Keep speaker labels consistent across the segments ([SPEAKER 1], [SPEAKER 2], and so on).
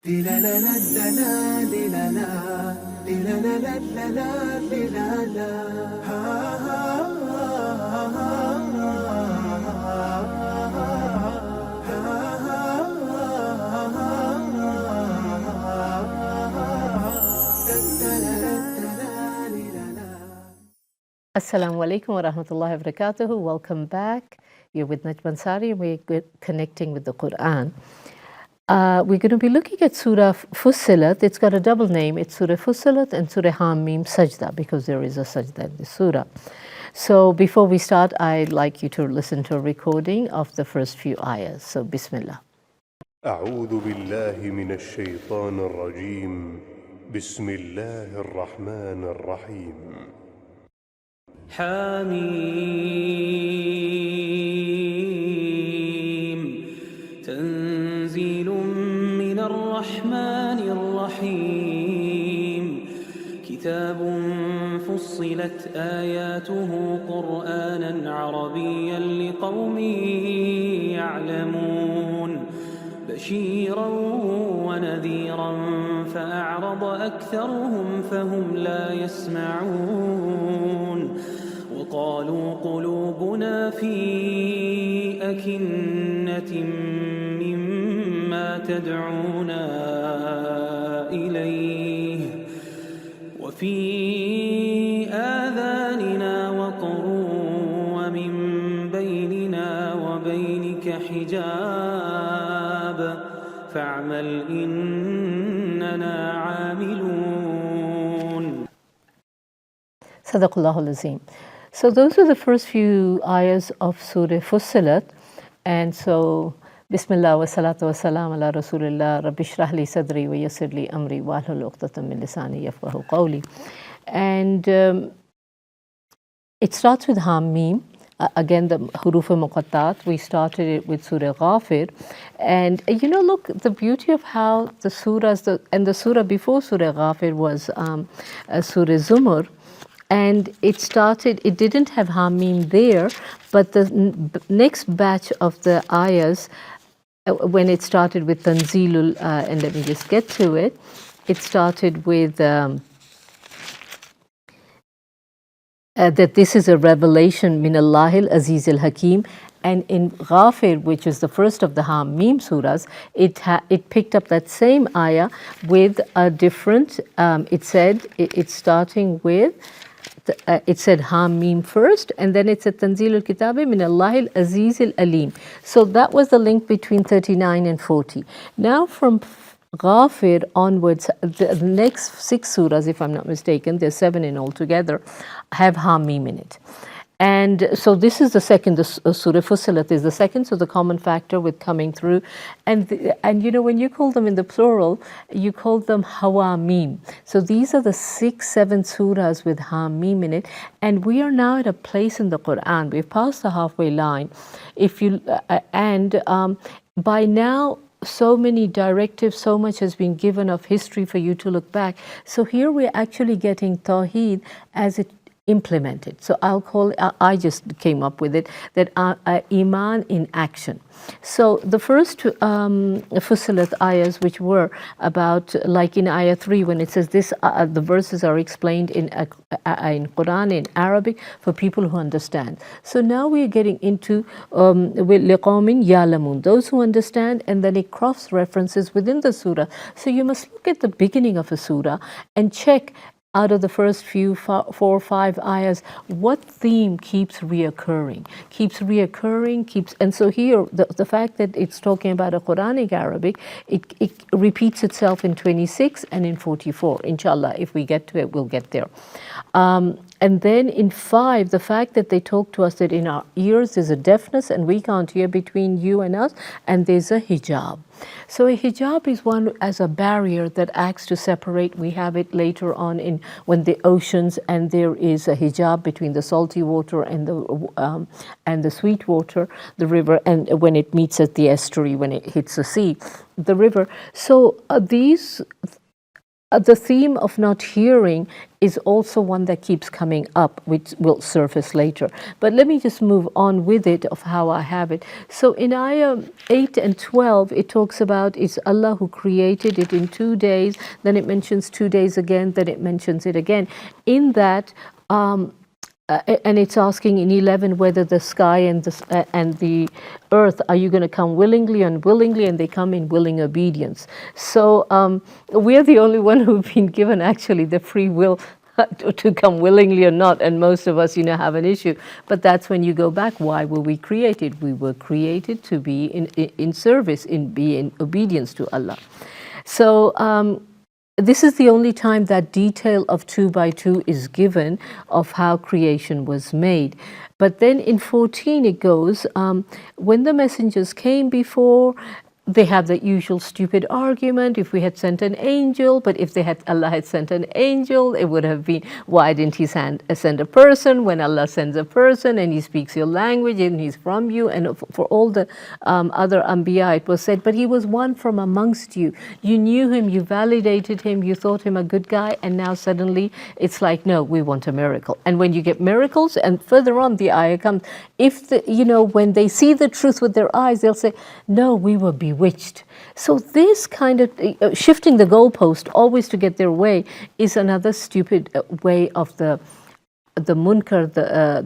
[SPEAKER 1] Assalamu alaikum wa rahmatullahi wa barakatuhu. Welcome back. You're with Najman Sari and we're connecting with the Quran. We're going to be looking at Surah Fussilat. It's got a double name. It's Surah Fussilat and Surah Hamim Sajdah, because there is a Sajdah in this surah. So before we start, I'd like you to listen to a recording of the first few ayahs. So Bismillah.
[SPEAKER 2] أعوذ بالله من الشيطان الرجيم بسم الله الرحمن الرحيم
[SPEAKER 3] حميم تنزيل من الرحمن الرحيم كتاب فصلت آياته قرآنا عربيا لقوم يعلمون بشيرا ونذيرا فأعرض أكثرهم فهم لا يسمعون وقالوا قلوبنا في أكنة مما تدعونا إليه وفي آذاننا وقر ومن بيننا وبينك حجاب فاعمل إننا عاملون.
[SPEAKER 1] Sadaqallahu al-Azim. So those are the first few ayahs of Surah Fussilat. And so, Bismillah wa salatu wa salam ala Rasulillah, Rabbi shrah li sadri wa yassir li amri wa ahlul uqdatan min lisani yafqahu qawli. And it starts with Hamim. Again, the huruf al-muqattat. We started it with Surah Ghafir. And look, the beauty of how the surahs, and the surah before Surah Ghafir was Surah Zumar. And it didn't have Hamim there, but the next batch of the ayahs, when it started with Tanzilul, and let me just get to it, it started with that this is a revelation min Allahil Aziz al Hakim. And in Ghafir, which is the first of the Hamim surahs, it picked up that same ayah with a different, it said, it's starting with, it said Hamim first, and then it said Tanzil al-Kitabi min Allahil Aziz al-Alim. So that was the link between 39 and 40. Now from Ghafir onwards, the next 6 surahs, if I'm not mistaken, there's 7 in all together, have Hamim in it. And so this is the second, the Surah Fussilat is the second, so the common factor with coming through. And when you call them in the plural, you call them Hawamim. So these are the 6-7 surahs with Hamim in it. And we are now at a place in the Quran, we've passed the halfway line. By now, so many directives, so much has been given of history for you to look back. So here we're actually getting Tawheed as it implemented. So I just came up with it, that Iman in action. So the first Fussilat ayahs, which were about, like in ayah 3, when it says this, the verses are explained in Quran in Arabic for people who understand. So now we are getting into liqawmin ya'lamun, those who understand, and then it cross references within the surah. So you must look at the beginning of a surah and check out of the first few 4 or 5 ayahs, what theme keeps reoccurring, and so here, the fact that it's talking about a Quranic Arabic, it repeats itself in 26 and in 44. Inshallah, if we get to it, we'll get there. And then in 5, the fact that they talk to us that in our ears there's a deafness and we can't hear between you and us, and there's a hijab. So a hijab is one as a barrier that acts to separate. We have it later on when the oceans, and there is a hijab between the salty water and the sweet water, the river, and when it meets at the estuary, when it hits the sea, the river. So these the theme of not hearing is also one that keeps coming up, which will surface later. But let me just move on with it of how I have it. So in ayah 8 and 12, it talks about it's Allah who created it in 2 days, then it mentions 2 days again, then it mentions it again. In that, and it's asking in 11 whether the sky and the earth, are you going to come willingly or unwillingly? And they come in willing obedience. So we're the only one who've been given actually the free will to come willingly or not, and most of us, have an issue. But that's when you go back. Why were we created? We were created to be in service, be in obedience to Allah. So this is the only time that detail of 2 by 2 is given of how creation was made. But then in 14 it goes, when the messengers came before, they have the usual stupid argument, if we had sent an angel, but if Allah had sent an angel, it would have been, why didn't he send a person? When Allah sends a person and he speaks your language and he's from you, and for all the other Anbiya it was said, but he was one from amongst you. You knew him, you validated him, you thought him a good guy, and now suddenly it's like, no, we want a miracle. And when you get miracles, and further on the ayah comes, if when they see the truth with their eyes, they'll say, no, we were bewitched. So this kind of shifting the goalpost always to get their way is another stupid way of the munkar,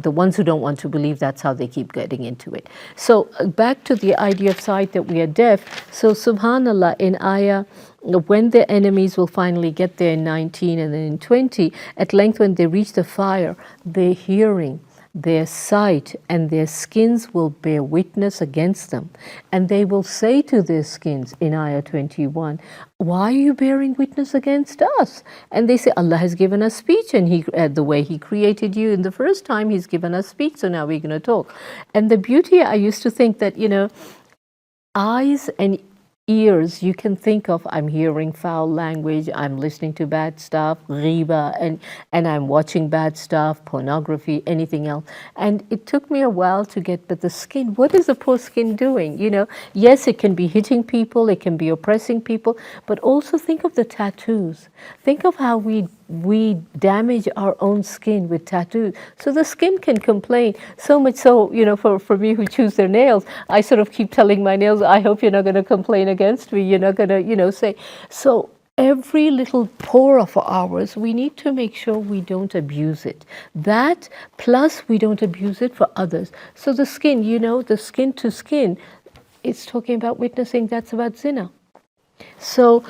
[SPEAKER 1] the ones who don't want to believe. That's how they keep getting into it. So back to the idea of sight, that we are deaf. So subhanallah, in ayah, when the enemies will finally get there in 19 and then in 20, at length when they reach the fire, their hearing, their sight and their skins will bear witness against them. And they will say to their skins in ayah 21, why are you bearing witness against us? And they say, Allah has given us speech, and the way He created you in the first time, He's given us speech, so now we're going to talk. And the beauty, I used to think that, eyes and ears, you can think of, I'm hearing foul language, I'm listening to bad stuff, ghiba, and I'm watching bad stuff, pornography, anything else. And it took me a while to get, but the skin, what is the poor skin doing? Yes, it can be hitting people, it can be oppressing people, but also think of the tattoos. Think of how we damage our own skin with tattoos. So the skin can complain so much so, for me who choose their nails, I sort of keep telling my nails, I hope you're not going to complain against me. You're not going to, say. So every little pore of ours, we need to make sure we don't abuse it. That plus we don't abuse it for others. So the skin, the skin to skin, it's talking about witnessing, that's about zina. So,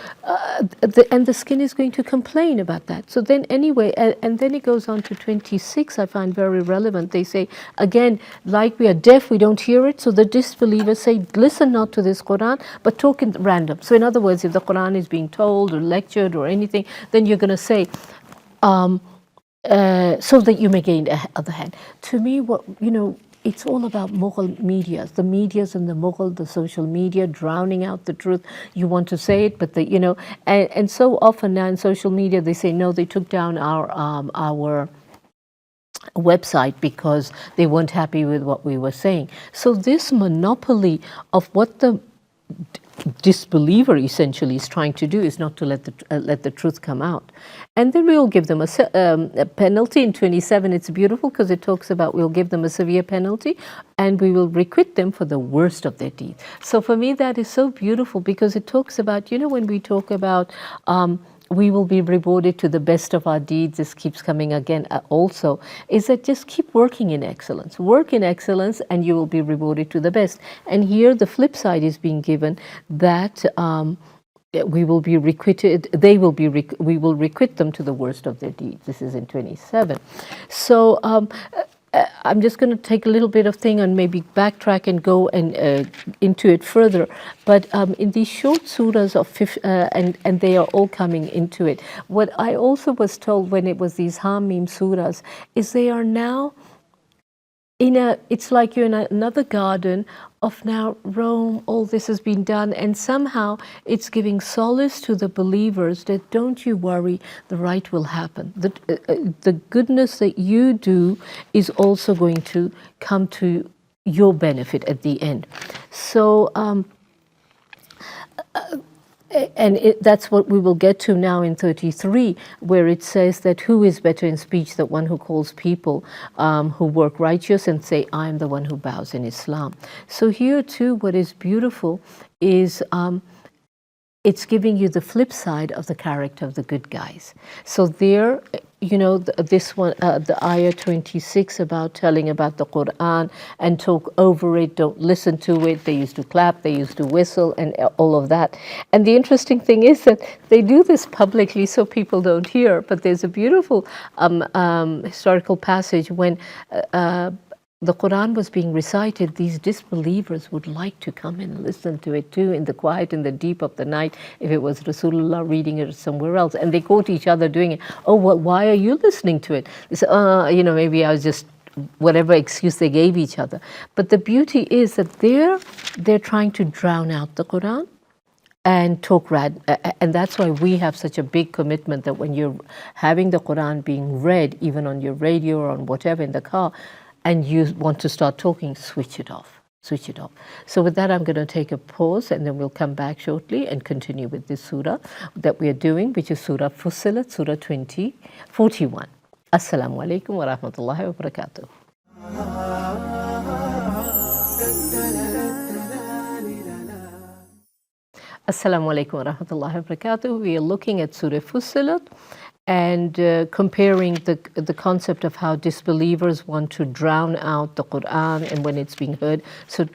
[SPEAKER 1] the skin is going to complain about that. So then anyway, and then it goes on to 26, I find very relevant. They say, again, like we are deaf, we don't hear it. So the disbelievers say, listen not to this Quran, but talk in random. So in other words, if the Quran is being told or lectured or anything, then you're going to say, so that you may gain the other hand. To me, it's all about Mughal media, the medias and the Mughal, the social media, drowning out the truth. You want to say it, but and so often now in social media they say, no, they took down our website because they weren't happy with what we were saying. So this monopoly of what the disbeliever essentially is trying to do is not to let the truth come out. And then we will give them a penalty. In 27, it's beautiful because it talks about we'll give them a severe penalty and we will requite them for the worst of their deeds. So for me that is so beautiful because it talks about, when we talk about we will be rewarded to the best of our deeds, this keeps coming again also, is that just keep working in excellence. Work in excellence and you will be rewarded to the best. And here the flip side is being given that we will be requited, we will requite them to the worst of their deeds. This is in 27. So I'm just going to take a little bit of thing and maybe backtrack and go and into it further. But in these short surahs of and they are all coming into it. What I also was told when it was these Hamim surahs is they are now it's like you're in another garden of now Rome, all this has been done, and somehow it's giving solace to the believers that don't you worry, the right will happen. The goodness that you do is also going to come to your benefit at the end. So That's what we will get to now in 33, where it says that who is better in speech, the one who calls people who work righteous and say, I am the one who bows in Islam. So here too, what is beautiful is it's giving you the flip side of the character of the good guys. So there, this one, the ayah 26 about telling about the Quran and talk over it, don't listen to it. They used to clap, they used to whistle, and all of that. And the interesting thing is that they do this publicly so people don't hear. But there's a beautiful historical passage when the Quran was being recited, these disbelievers would like to come and listen to it too in the quiet, in the deep of the night, if it was Rasulullah reading it somewhere else. And they caught each other doing it. Oh, well, why are you listening to it? They say, maybe I was just, whatever excuse they gave each other. But the beauty is that they're trying to drown out the Quran and talk and that's why we have such a big commitment that when you're having the Quran being read, even on your radio or on whatever in the car, and you want to start talking, switch it off. Switch it off. So with that, I'm going to take a pause and then we'll come back shortly and continue with this surah that we are doing, which is Surah Fussilat, Surah 41. Assalamu alaikum wa rahmatullahi wa barakatuh. Assalamu alaikum wa rahmatullahi wa barakatuh. We are looking at Surah Fussilat and comparing the concept of how disbelievers want to drown out the Quran and when it's being heard. So,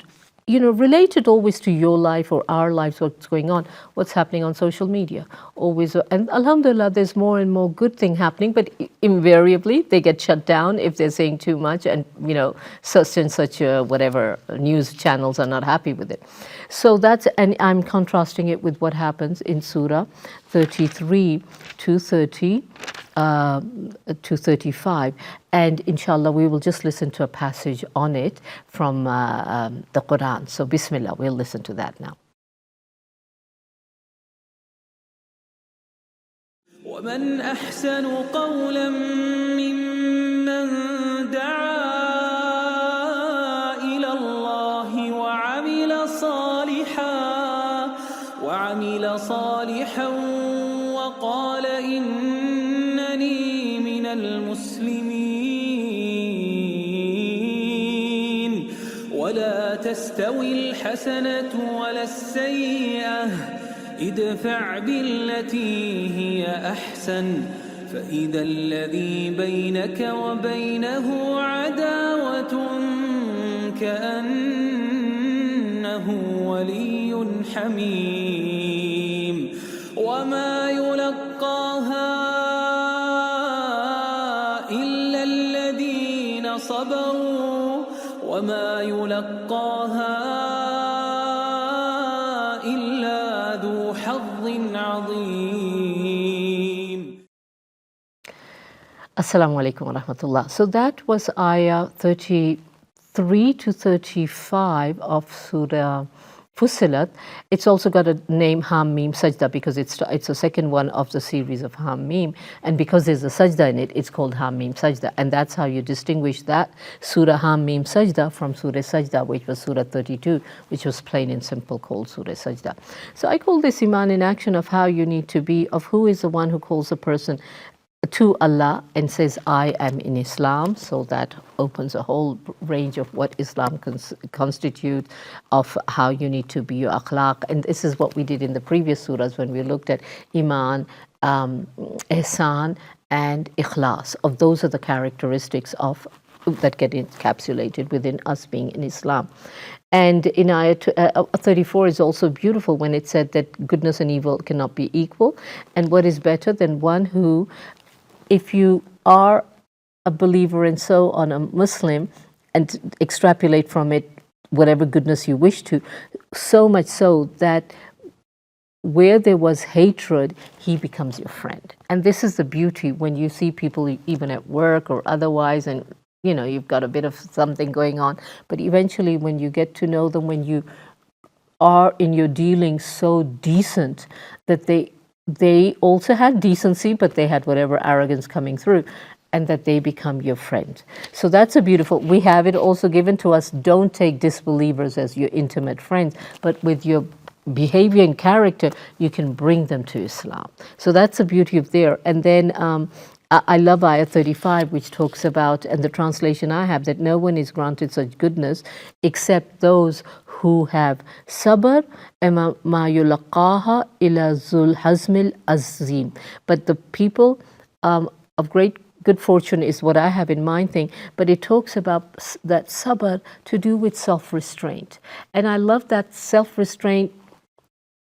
[SPEAKER 1] related always to your life or our lives, what's going on, what's happening on social media. Always, and alhamdulillah, there's more and more good thing happening, but invariably they get shut down if they're saying too much and, such and such whatever news channels are not happy with it. So and I'm contrasting it with what happens in Surah 33 to 35, and inshallah we will just listen to a passage on it from the Quran. So bismillah, we'll listen to that now.
[SPEAKER 3] ومن أحسن قولا ممن دعا إلى الله وعمل صالحا وقال إنني من المسلمين ولا تستوي الحسنة ولا السيئة ادفع بالتي هي أحسن فإذا الذي بينك وبينه عداوة كأنه ولي حميم وما يلقاها إلا الذين صبروا وما يلقاها إلا ذو حظ عظيم.
[SPEAKER 1] Assalamu alaikum wa rahmatullah. So that was ayah 33 to 35 of Surah Fussilat. It's also got a name Hamim Sajdah because it's the second one of the series of Hamim, and because there's a Sajdah in it, it's called Hamim Sajdah, and that's how you distinguish that Surah Hamim Sajdah from Surah Sajdah, which was Surah 32, which was plain and simple called Surah Sajdah. So I call this Iman in action of how you need to be, of who is the one who calls a person to Allah and says, I am in Islam. So that opens a whole range of what Islam constitutes, of how you need to be your akhlaq. And this is what we did in the previous surahs when we looked at Iman, Ihsan, and Ikhlas. Of those are the characteristics of that get encapsulated within us being in Islam. And in ayah 34 is also beautiful when it said that goodness and evil cannot be equal. And what is better than one who, if you are a believer and so on, a Muslim, and extrapolate from it whatever goodness you wish to, so much so that where there was hatred, he becomes your friend. And this is the beauty when you see people even at work or otherwise, and you've got a bit of something going on, but eventually when you get to know them, when you are in your dealings so decent that they also had decency, but they had whatever arrogance coming through, and that they become your friend. So that's a beautiful, we have it also given to us, don't take disbelievers as your intimate friends, but with your behavior and character, you can bring them to Islam. So that's the beauty of there. And then I love ayah 35, which talks about, and the translation I have, that no one is granted such goodness except those who have sabr, ma yulaqaha ila zul hazmil azim. But the people of great good fortune is what I have in mind thing, but it talks about that sabr to do with self-restraint. And I love that self-restraint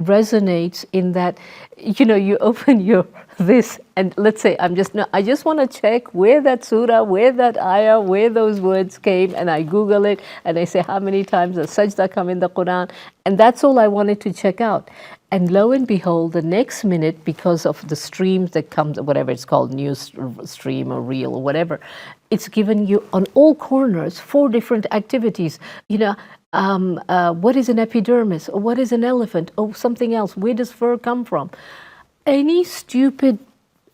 [SPEAKER 1] resonates in that, you open your this, and let's say I just want to check where that surah, where that ayah, where those words came, and I Google it and I say how many times does sajdah come in the Quran, and that's all I wanted to check out. And lo and behold, the next minute, because of the streams that comes, whatever it's called, news stream or reel or whatever, it's given you on all corners 4 different activities. What is an epidermis? Or what is an elephant? Or something else. Where does fur come from? Any stupid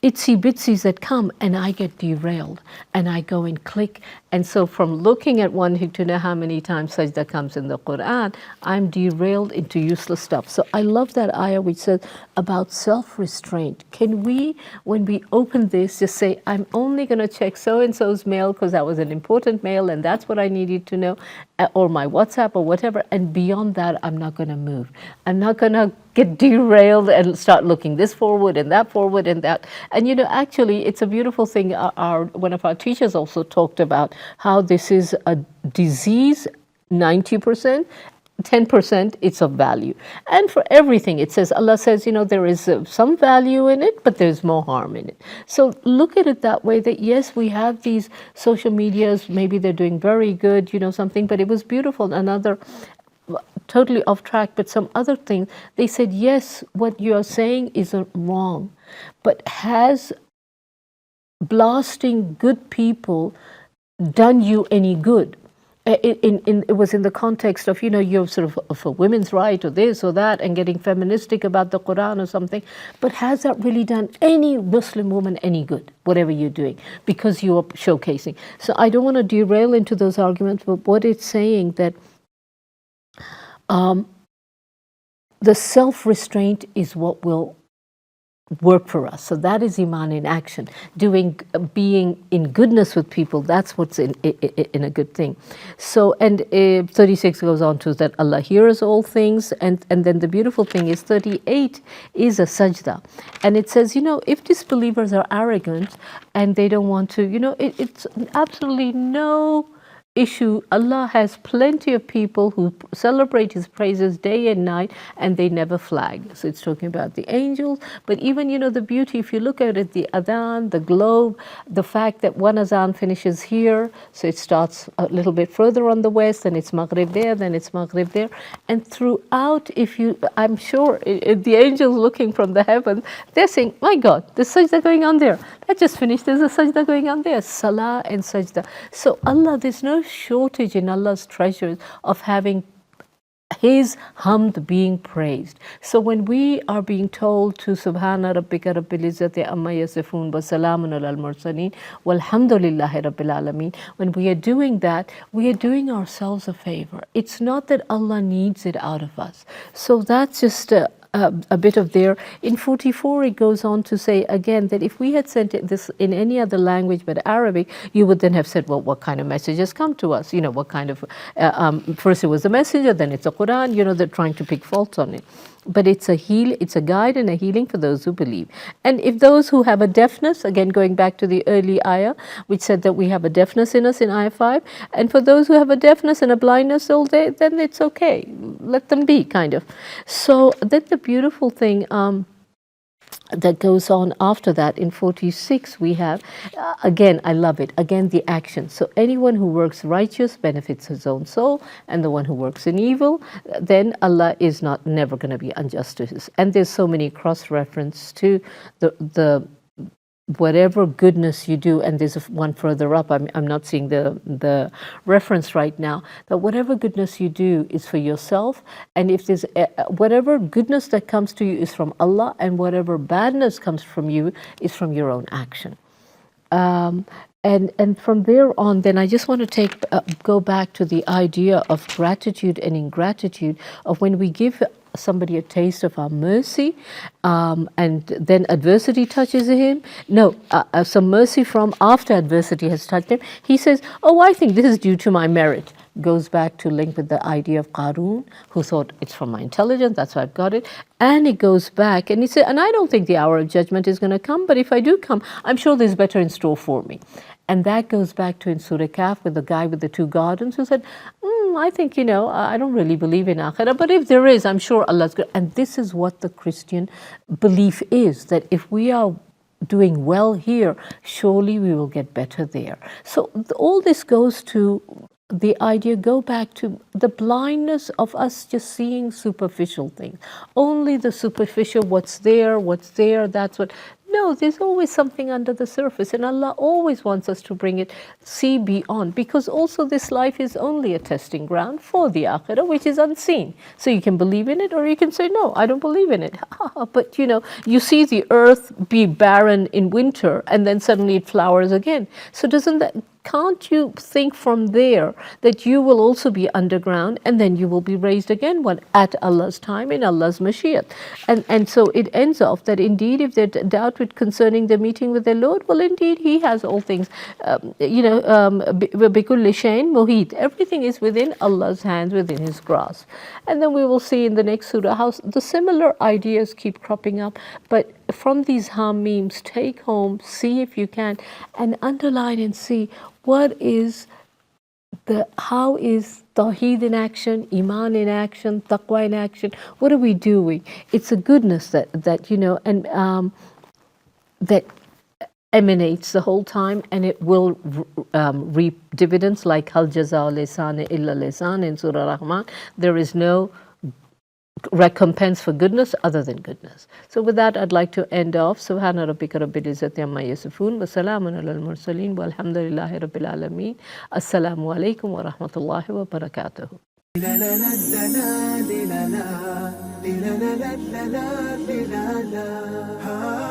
[SPEAKER 1] itsy bitsies that come, and I get derailed, and I go and click. And so from looking at wanting to know how many times sajdah comes in the Quran, I'm derailed into useless stuff. So I love that ayah which says about self-restraint. Can we, when we open this, just say, I'm only going to check so-and-so's mail because that was an important mail and that's what I needed to know, or my WhatsApp or whatever, and beyond that, I'm not going to move. I'm not going to get derailed and start looking this forward and that forward and that. And actually, it's a beautiful thing. One of our teachers also talked about how this is a disease, 90%, 10% it's of value. And for everything, it says, Allah says, there is some value in it, but there's more harm in it. So look at it that way, that yes, we have these social medias, maybe they're doing very good, something, but it was beautiful. Another, totally off track, but some other thing, they said, yes, what you're saying isn't wrong, but has blasting good people done you any good? It was in the context of, you're sort of for women's right or this or that and getting feministic about the Quran or something, but has that really done any Muslim woman any good, whatever you're doing, because you are showcasing? So I don't want to derail into those arguments, but what it's saying that the self-restraint is what will work for us. So that is Iman in action. Being in goodness with people, that's what's in a good thing. So, and 36 goes on to that Allah hears all things, and then the beautiful thing is 38 is a sajdah. And it says, if disbelievers are arrogant and they don't want to, it's absolutely no issue. Allah has plenty of people who celebrate His praises day and night, and they never flag. So it's talking about the angels, but even the beauty, if you look at it, the adhan, the globe, the fact that one adhan finishes here, so it starts a little bit further on the west, and it's Maghrib there, then it's Maghrib there, and throughout, I'm sure the angels looking from the heaven, they're saying, my God, there's sajdah going on there. That just finished, there's a sajdah going on there. Salah and sajdah. So Allah, there's no shortage in Allah's treasures of having His hamd being praised. So when we are being told to Subhana Rabbika Rabbil Izzati Amma Yasifun wa Salamun alal Mursaleen walhamdulillahi Rabbil Alameen, when we are doing that, we are doing ourselves a favor. It's not that Allah needs it out of us. So that's just a bit of there. In 44, it goes on to say again that if we had sent this in any other language but Arabic, you would then have said, well, what kind of messages come to us? What kind of, first it was the messenger, then it's a Quran, they're trying to pick faults on it. But it's a guide and a healing for those who believe. And if those who have a deafness, again going back to the early ayah, which said that we have a deafness in us in ayah 5, and for those who have a deafness and a blindness all day, then it's okay. Let them be, kind of. So then the beautiful thing that goes on after that in 46 we have, again, I love it, again the action. So anyone who works righteous benefits his own soul, and the one who works in evil, then Allah is never going to be unjust to his. And there's so many cross-reference to the whatever goodness you do, and there's one further up, I'm not seeing the reference right now, that whatever goodness you do is for yourself, and if there's whatever goodness that comes to you is from Allah, and whatever badness comes from you is from your own action. And from there on, then I just want to go back to the idea of gratitude and ingratitude, of when we give somebody a taste of our mercy, and then adversity touches him. No, some mercy from after adversity has touched him. He says, oh, I think this is due to my merit. Goes back to link with the idea of Qarun, who thought it's from my intelligence, that's why I've got it. And it goes back and he said, and I don't think the hour of judgment is going to come, but if I do come, I'm sure there's better in store for me. And that goes back to in Surah Kahf with the guy with the 2 gardens who said, I think, I don't really believe in Akhirah, but if there is, I'm sure Allah's good. And this is what the Christian belief is, that if we are doing well here, surely we will get better there. So all this goes to the idea, go back to the blindness of us just seeing superficial things. Only the superficial, what's there, that's what. No, there's always something under the surface, and Allah always wants us to bring it, see beyond, because also this life is only a testing ground for the Akhirah, which is unseen. So you can believe in it, or you can say, no, I don't believe in it. But you see the earth be barren in winter, and then suddenly it flowers again. So can't you think from there that you will also be underground and then you will be raised again at Allah's time, in Allah's Mashiach? And so it ends off that indeed if there's doubt concerning the meeting with their Lord, well indeed He has all things, بِكُلِّ شَيْءٍ مُحِيطٍ. Everything is within Allah's hands, within His grasp. And then we will see in the next surah how the similar ideas keep cropping up, but from these memes, take home, see if you can, and underline and see how is Tawheed in action, Iman in action, Taqwa in action. What are we doing? It's a goodness that that emanates the whole time, and it will reap dividends like Hal Jazaa Lisan illa Lisan in Surah Rahman. There is no recompense for goodness other than goodness. So with that, I'd like to end off. Subhana rabbika rabbil izzati amma yasifun wa salamun alal mursalin walhamdulillahi rabbil alameen. Assalamu alaikum wa rahmatullahi wa barakatuh.
[SPEAKER 3] La